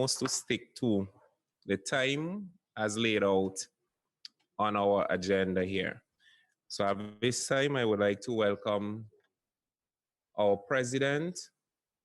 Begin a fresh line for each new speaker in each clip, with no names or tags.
to stick to the time as laid out on our agenda here. So at this time, I would like to welcome our president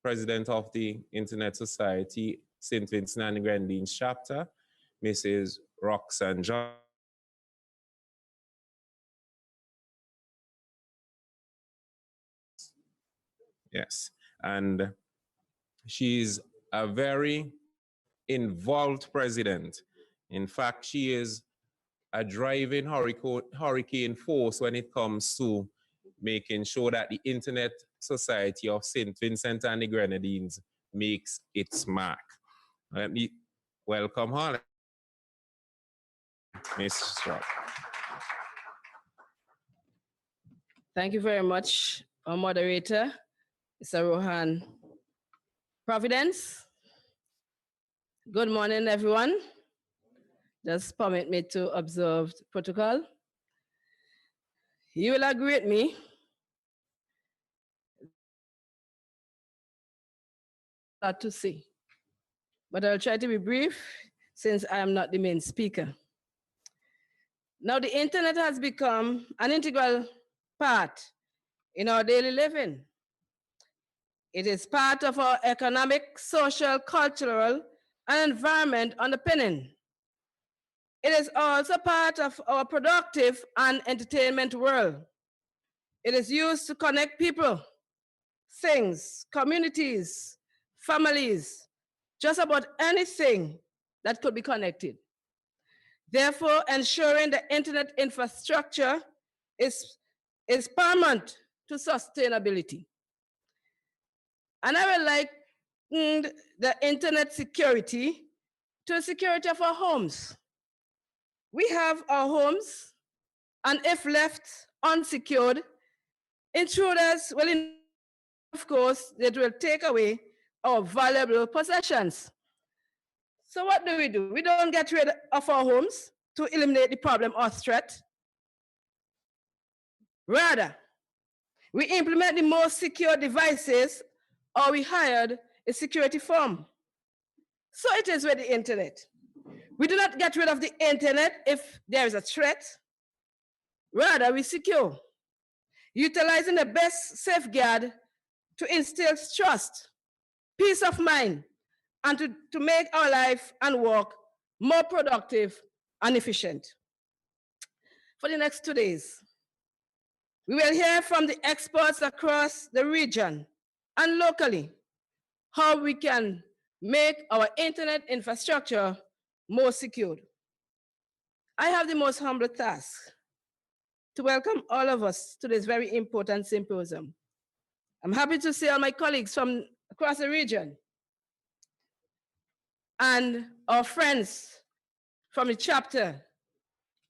of the Internet Society, St. Vincent and the Grenadines chapter, Mrs. Roxanne. Yes, and she's a very involved president. In fact, she is a driving hurricane force when it comes to making sure that the Internet Society of St. Vincent and the Grenadines makes its mark. Let me welcome her, Ms. Strock.
Thank you very much, our moderator, Mr. Rohan. Providence. Good morning, everyone. Just permit me to observe protocol. You will agree with me. Not to say, but I'll try to be brief since I am not the main speaker. Now, the internet has become an integral part in our daily living. It is part of our economic, social, cultural, and environment underpinning. It is also part of our productive and entertainment world. It is used to connect people, things, communities, families, just about anything that could be connected. Therefore, ensuring the internet infrastructure is paramount to sustainability. And I would like the internet security to the security of our homes. We have our homes, and if left unsecured, intruders will, of course, they will take away our valuable possessions. So what do? We don't get rid of our homes to eliminate the problem or threat. Rather, we implement the most secure devices, or we hired a security firm. So it is with the internet. We do not get rid of the internet if there is a threat. Rather, we secure, utilizing the best safeguard to instill trust, peace of mind, and to make our life and work more productive and efficient. For the next 2 days, we will hear from the experts across the region and locally how we can make our internet infrastructure more secure. I have the most humble task to welcome all of us to this very important symposium. I'm happy to see all my colleagues from across the region and our friends from the chapter,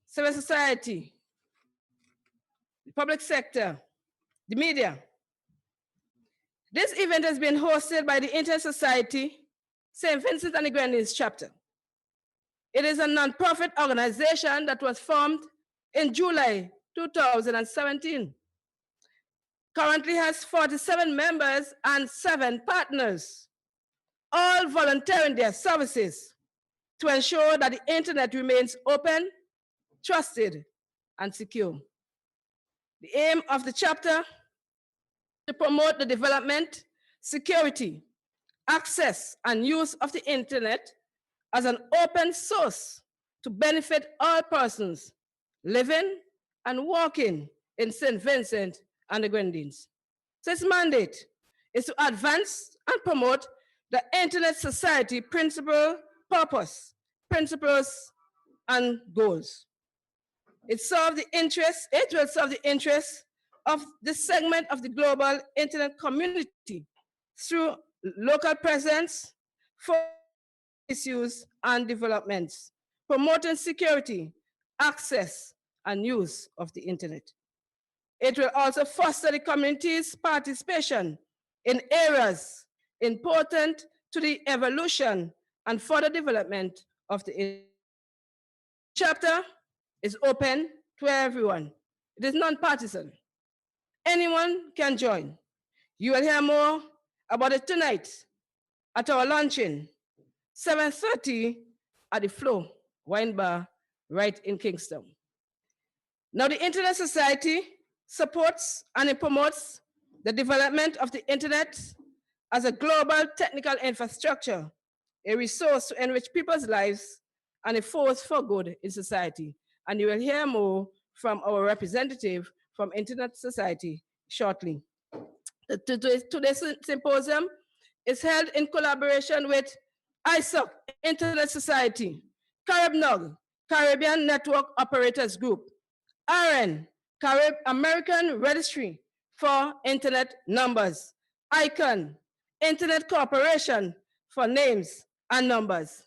civil society, the public sector, the media. This event has been hosted by the Internet Society, St. Vincent and the Grenadines chapter. It is a nonprofit organization that was formed in July 2017. Currently has 47 members and 7 partners, all volunteering their services to ensure that the internet remains open, trusted, and secure. The aim of the chapter is to promote the development, security, access, and use of the internet as an open source to benefit all persons living and working in St. Vincent and the Grenadines. So its mandate is to advance and promote the Internet Society principle, purpose, principles, and goals. It will serve the interests of this segment of the global internet community through local presence for issues and developments, promoting security, access, and use of the internet. It will also foster the community's participation in areas important to the evolution and further development of the internet. The chapter is open to everyone. It is non-partisan. Anyone can join. You will hear more about it tonight at our launching 7:30 at the Flow Wine Bar right in Kingston. Now, the Internet Society supports and it promotes the development of the Internet as a global technical infrastructure, a resource to enrich people's lives and a force for good in society. And you will hear more from our representative from Internet Society shortly. Today's symposium is held in collaboration with ISOC, Internet Society, CaribNOG, Caribbean Network Operators Group, ARIN, American Registry for Internet Numbers, ICON, Internet Corporation for Names and Numbers.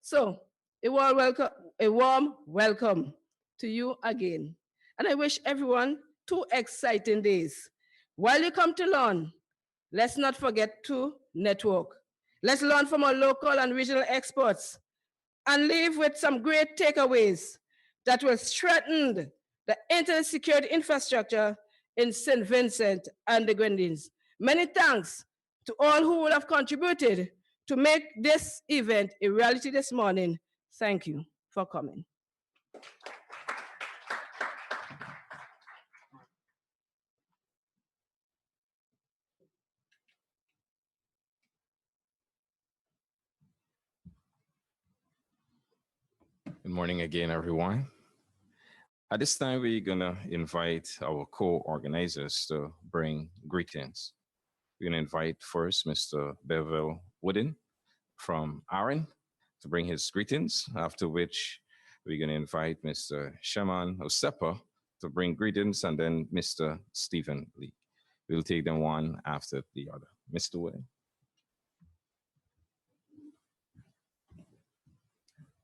So, a warm welcome to you again. And I wish everyone 2 exciting days. While you come to learn, let's not forget to network. Let's learn from our local and regional experts and leave with some great takeaways that will strengthen the internet security infrastructure in St. Vincent and the Grenadines. Many thanks to all who would have contributed to make this event a reality this morning. Thank you for coming.
Good morning again, everyone. At this time, we're gonna invite our co-organizers to bring greetings. We're gonna invite first Mr. Bevil Wooden from ARIN to bring his greetings, after which we're gonna invite Mr. Shernon Osepa to bring greetings, and then Mr. Stephen Lee. We'll take them one after the other. Mr. Wooden.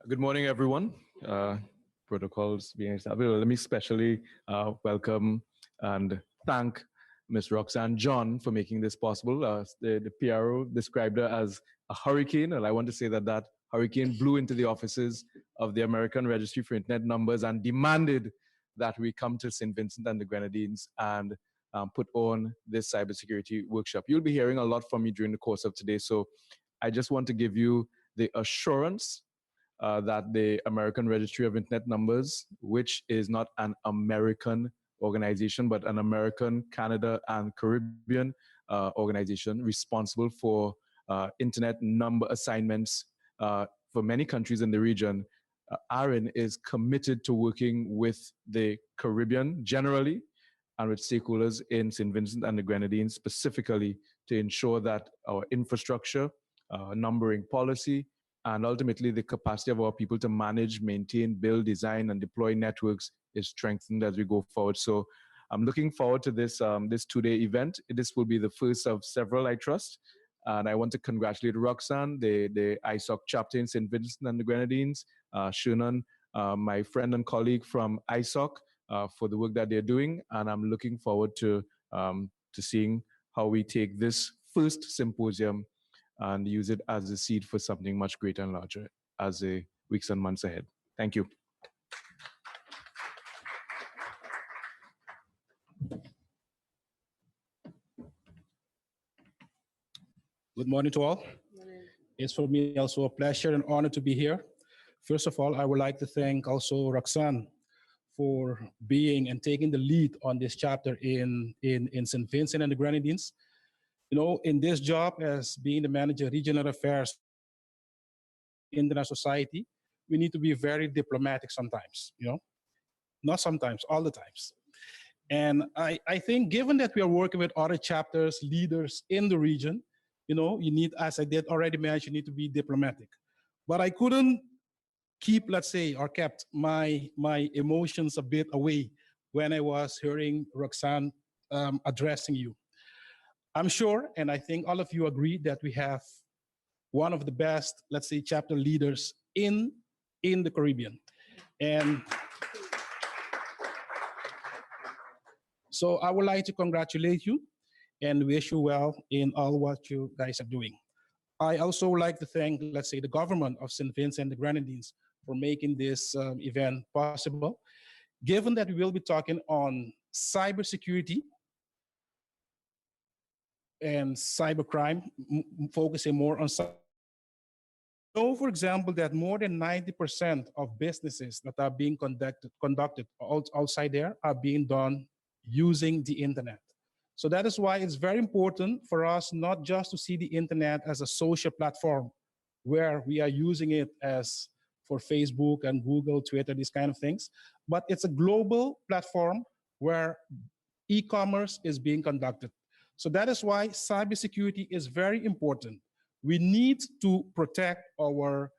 Good morning, everyone. Protocols being established. Let me especially welcome and thank Ms. Roxanne John for making this possible. The PRO described her as a hurricane, and I want to say that that hurricane blew into the offices of the American Registry for Internet Numbers and demanded that we come to St. Vincent and the Grenadines and put on this cybersecurity workshop. You'll be hearing a lot from me during the course of today, so I just want to give you the assurance that the American Registry of Internet Numbers, which is not an American organization, but an American, Canada, and Caribbean organization responsible for internet number assignments for many countries in the region, ARIN is committed to working with the Caribbean generally and with stakeholders in St. Vincent and the Grenadines specifically to ensure that our infrastructure, numbering policy, and ultimately the capacity of our people to manage, maintain, build, design, and deploy networks is strengthened as we go forward. So I'm looking forward to this, this two-day event. This will be the first of several, I trust. And I want to congratulate Roxanne, the ISOC chapter in St. Vincent and the Grenadines, Shernon, my friend and colleague from ISOC, for the work that they're doing. And I'm looking forward to seeing how we take this first symposium and use it as a seed for something much greater and larger as the weeks and months ahead. Thank you.
Good morning to all. It's for me also a pleasure and honor to be here. First of all, I would like to thank also Roxanne for being and taking the lead on this chapter in St. Vincent and the Grenadines. You know, in this job as being the manager of regional affairs in the society, we need to be very diplomatic sometimes, you know, not sometimes, all the times. And I think given that we are working with other chapters, leaders in the region, you know, you need, as I did already mention, you need to be diplomatic. But I couldn't keep, let's say, or kept my emotions a bit away when I was hearing Roxanne addressing you. I'm sure, and I think all of you agree, that we have one of the best, let's say, chapter leaders in the Caribbean. And so I would like to congratulate you and wish you well in all what you guys are doing. I also would like to thank, let's say, the government of St. Vincent and the Grenadines for making this event possible. Given that we will be talking on cybersecurity and cybercrime, focusing more on know, for example, that more than 90% of businesses that are being conducted outside there are being done using the internet. So that is why it's very important for us not just to see the internet as a social platform where we are using it as for Facebook and Google, Twitter, these kind of things, but it's a global platform where e-commerce is being conducted. So that is why cybersecurity is very important. We need to protect our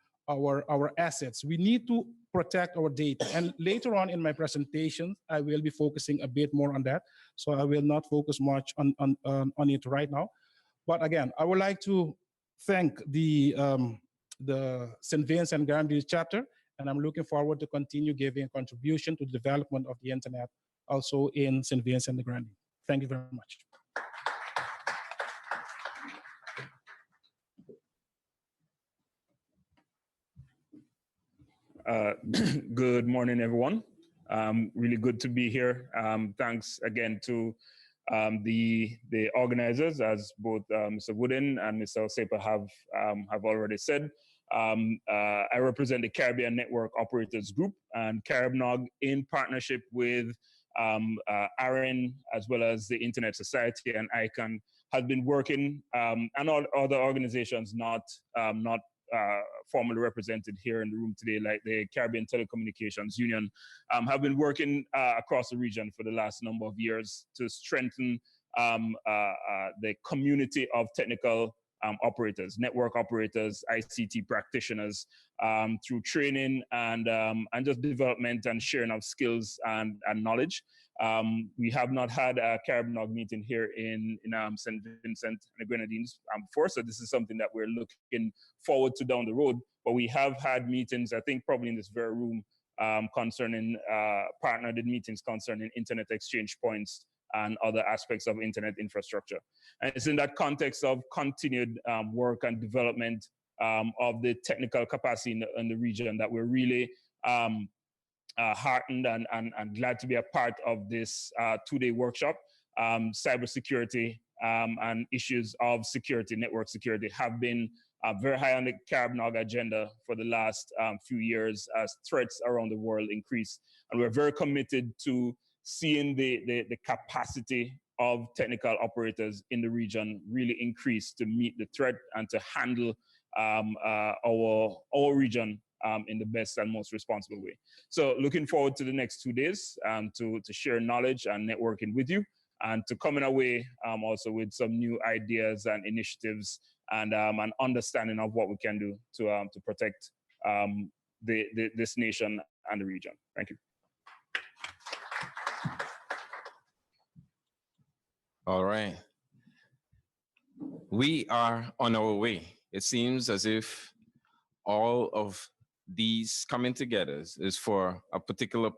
assets. We need to protect our data. And later on in my presentation, I will be focusing a bit more on that. So I will not focus much on it right now. But again, I would like to thank the St. Vincent Grenadines chapter, and I'm looking forward to continue giving a contribution to the development of the internet also in St. Vincent and the Grenadines. Thank you very much.
Good morning, everyone. Really good to be here. Thanks again to the organizers, as both Mr. Wooden and Mr. Osepa have already said. I represent the Caribbean Network Operators Group, and CaribNOG, in partnership with ARIN, as well as the Internet Society and ICANN, has been working, and all other organizations not formally represented here in the room today, like the Caribbean Telecommunications Union, have been working across the region for the last number of years to strengthen the community of technical operators, network operators, ICT practitioners, through training and just development and sharing of skills and knowledge. We have not had a CaribNOG meeting here in St. Vincent and the Grenadines before, so this is something that we're looking forward to down the road. But we have had meetings, I think probably in this very room, concerning partnered meetings concerning internet exchange points and other aspects of internet infrastructure. And it's in that context of continued work and development of the technical capacity in the region that we're really heartened and glad to be a part of this two-day workshop. Cybersecurity and issues of security, network security, have been very high on the CaribNOG agenda for the last few years as threats around the world increase. And we're very committed to seeing the capacity of technical operators in the region really increase to meet the threat and to handle our region in the best and most responsible way. So looking forward to the next 2 days to share knowledge and networking with you, and to coming away also with some new ideas and initiatives and an understanding of what we can do to protect this nation and the region. Thank you.
All right. We are on our way. It seems as if all of these coming together is for a particular